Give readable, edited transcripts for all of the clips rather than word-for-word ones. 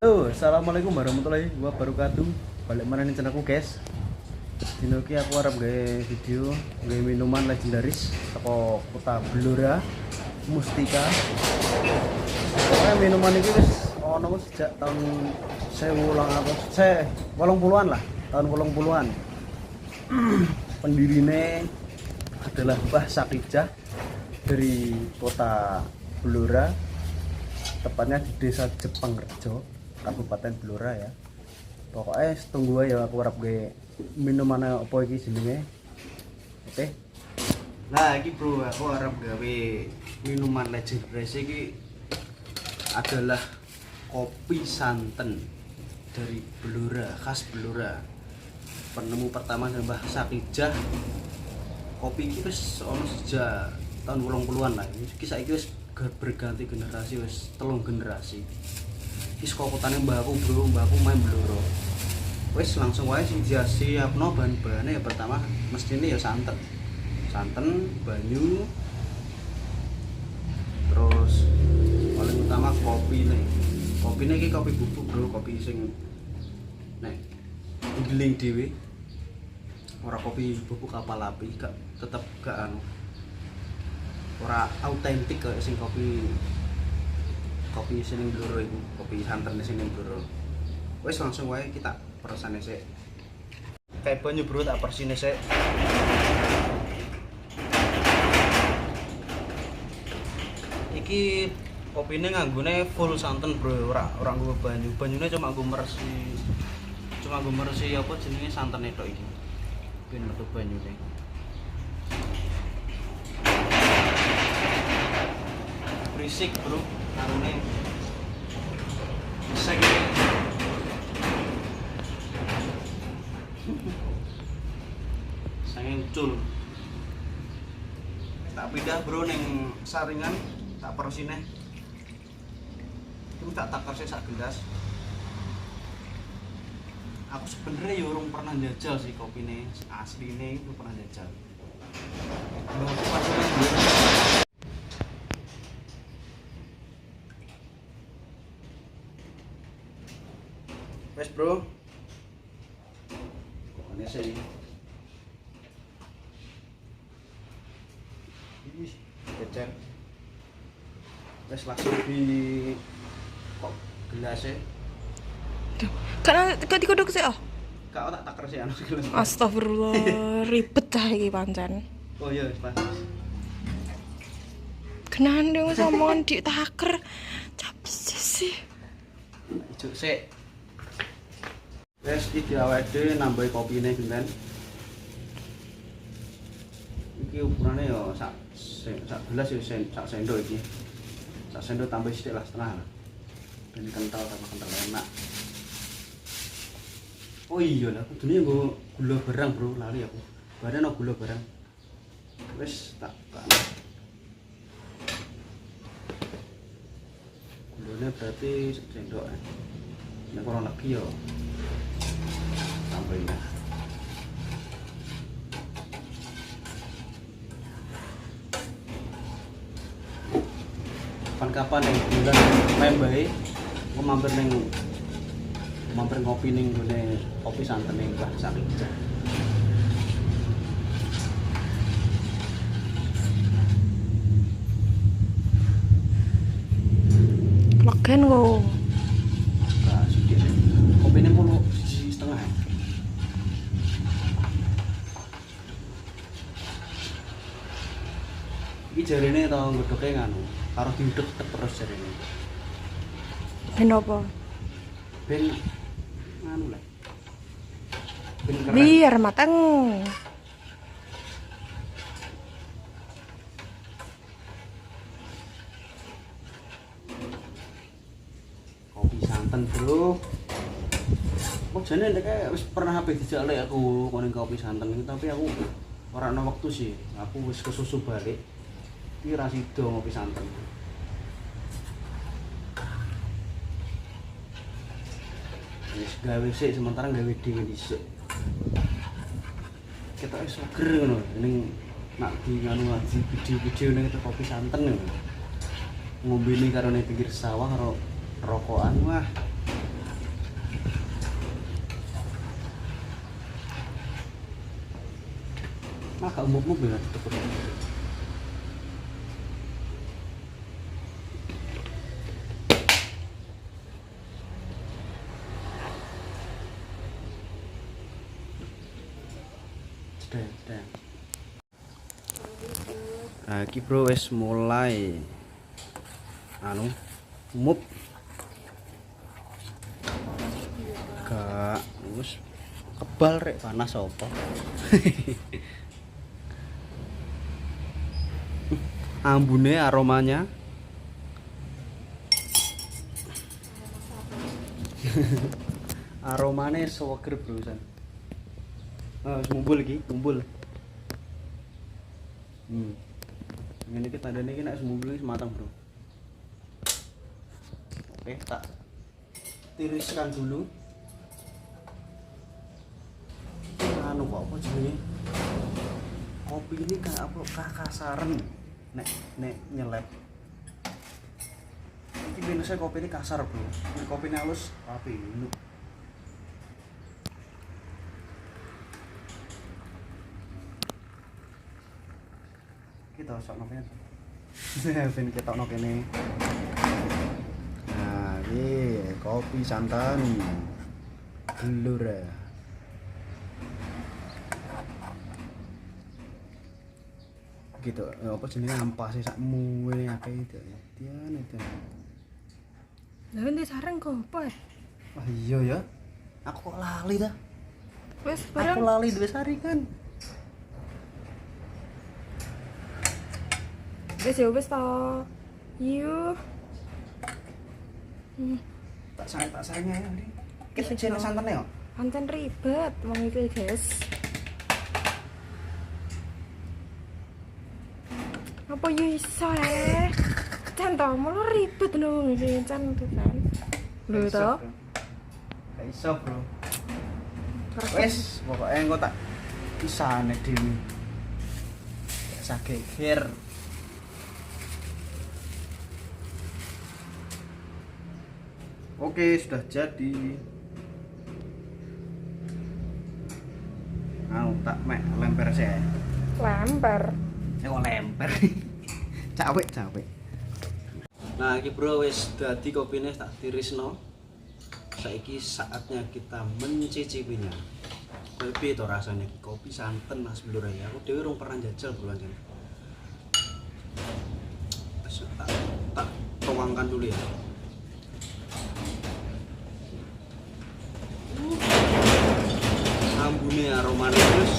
Halo, assalamualaikum warahmatullahi wabarakatuh. Balik mana nih channelku guys. Dino iki aku arep gawe video gawe minuman legendaris teko kota Blora, Mustika. Pokoknya minuman ini wis ono sejak tahun 80-an lah, tahun 80-an. Pendirine adalah Mbah Sakijah dari kota Blora, tepatnya di desa Jepangrejo, Kabupaten Blora ya. Pokoknya tunggu ya aku harap gue minuman apa iki jenenge. Oke. Nah, iki bro, aku harap gawe minuman legendaris iki adalah kopi santen dari Blora, khas Blora. Penemu pertama Mbah Sakijah. Kopi iki wis ono sejak tahun 80-an lah. Iki saiki wis berganti generasi, wis 3 generasi. Wis kokotane mbahku bro, mbahku main Blora. Wis langsung wae sing disiapno bahan-bahane ya pertama mestine ya santen. Santen, banyu. Terus paling utama kopi nih. Kopine iki kopi bubuk bro, kopi sing nek giling dhewe. Ora kopi bubuk kapal api, tetep gak anu. Ora autentik kayak sing kopi sing Blora iku, kopi santen sing Blora. Wis langsung wae kita peresane sik. Kayak banyu bro, tak persine sik. Iki kopine nganggone full santen bro, ora nggo banyu. Banyune cuma nggo meresi. Cuma nggo meresi apa jenenge santene tok iki. Ben metu banyune. Berisik bro, karone bisa gitu. Sange ucul. Tak pindah bro neng saringan, tak persine. Iki tak takar sik sak gelas. Aku sebenarnya ya urung pernah njajal sih kopine asline, itu pernah njajal. Wes bro, kok aneh sih ini kecer. Wes langsung di kok gelasnya Karena dikodok sih oh. Kak tak taker sih anu gelas. Astagfirullah, ribet dah iki pancen. Oh iya wis pas. Kenahan dong omongan di taker. Capek sih. Ijuk sik. Wes iki awake dhewe nambahi kopine genten. Iki ukurane ya sak gelas ya sak sendok iki. Sak sendok tambah sithik lah setengah lah. Ben kental sama kental enak. Oh iya lah, kudune nggo gula barang bro, lali aku. Bareng no gula barang. Wes tak. Gulanya berarti sak sendok. Nek kurang lagi ya tambahin. Kapan-kapan yang bulan main baik, aku mampir ngopi ning gone kopi santen ning Mbah Sakijah. Legen kok. Nah, sedikit. Kopine mulu siji setengah. Iki jarine tau nggodhoke nganu, karo diudek terus jarine. Ben apa? Ben nganu lah. Ben keren. Biar mateng. Kopi santen bro. Kok jane nek wis pernah habis dijak lek aku kono kopi santen iki, tapi aku ora ana wektu sih. Aku wis kesusu balik. Iki ra sida ngopi santen. Wis gawe sik sementara gawe dhewe dhisik. Ketoke seger ngono. Ning nak di nganu ngaji video-video ning kopi santen ngono. Ngombene karo ning pinggir sawah karo rokokan wah Agak umum ya tutup. Nah, iki bro wis mulai anu mup. Gak wis kebal rek panas apa. Ambune aromanya aromane seger bro san. Mumbul iki, mumbul. Ini kita tandanya ini nak mumbul iki matang bro. Oke, tak tiriskan dulu. Anu kok apa jenenge? Kopi ini kayak apa kasaran nek nyelep. Iki biasanya kopi ini kasar bro. Nek kopi ini halus rapi ini. Kita sok nopenya. Ben ketok nok kene. Nah, iki kopi santan. Blora. Gitu apa jenenge ampah sih sak muwe akeh itu tian itu. Lah ndek sareng kok apa? Wah iya ya. Aku kok lali dah. Wes Aku barang lali dua hari kan. wes ya wes to. Yuk. Tak sayangnya ya ini. Kita jeneng santannya ya. Pancen ribet wong iki, guys. Apa yo iso Can to malah ribet lho iki can tuh kan. Lho to. Gak iso, bro. Wes, pokoknya engko tak pisahane dhewe. Gak sageger. Oke, sudah jadi. Tak mek lemper saya. Lemper. Kok lemper. Capek. Nah, iki bro wis dadi kopine tak tirisno. Saiki saatnya kita mencicipinya. Kopi itu rasanya kopi santan Mas Blora ya. Aku dhewe urung pernah jajal bro anjen. Tak tuangkan dulu ya. Ambune aromane terus.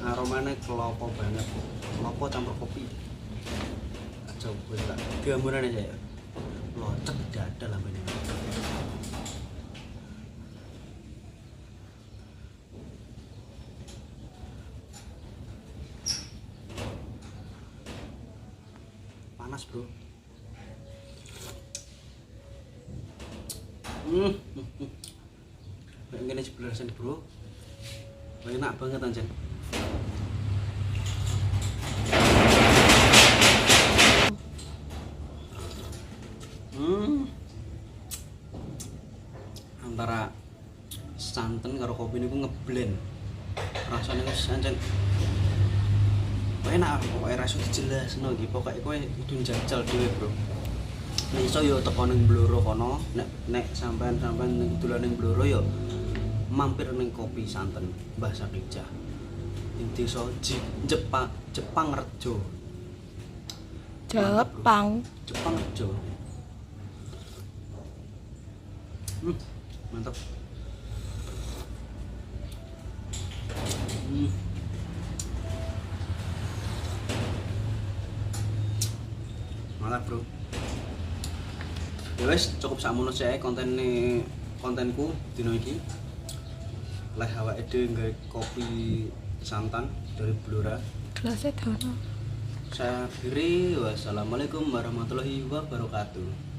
Aromane kelopo banget. Kelopo campur kopi. Coba tak gambaran aja ya. Locek dada lambene. Panas bro. Pengen aja belasan bro. Enak banget anjir. Antara santan karo kopi niku ngeblend. Rasane wis anjen enak, pokoknya rasa dijelasno iki. Pokoke kowe kudu njajal dhewe, Bro. Nek iso yo teko ning Blora kono, nek sampean ning dolan ning Blora yo mampir ning kopi santen Mbah Sakijah. Ing desa Jepang Rejo. Jepang Rejo. Mantap. Mantap bro. Ya wes cukup sakmono sae kontenku dino iki. Leh awake dhewe nggawe kopi santan dari Blora. Gelasnya dono. Saya akhiri, wassalamualaikum warahmatullahi wabarakatuh.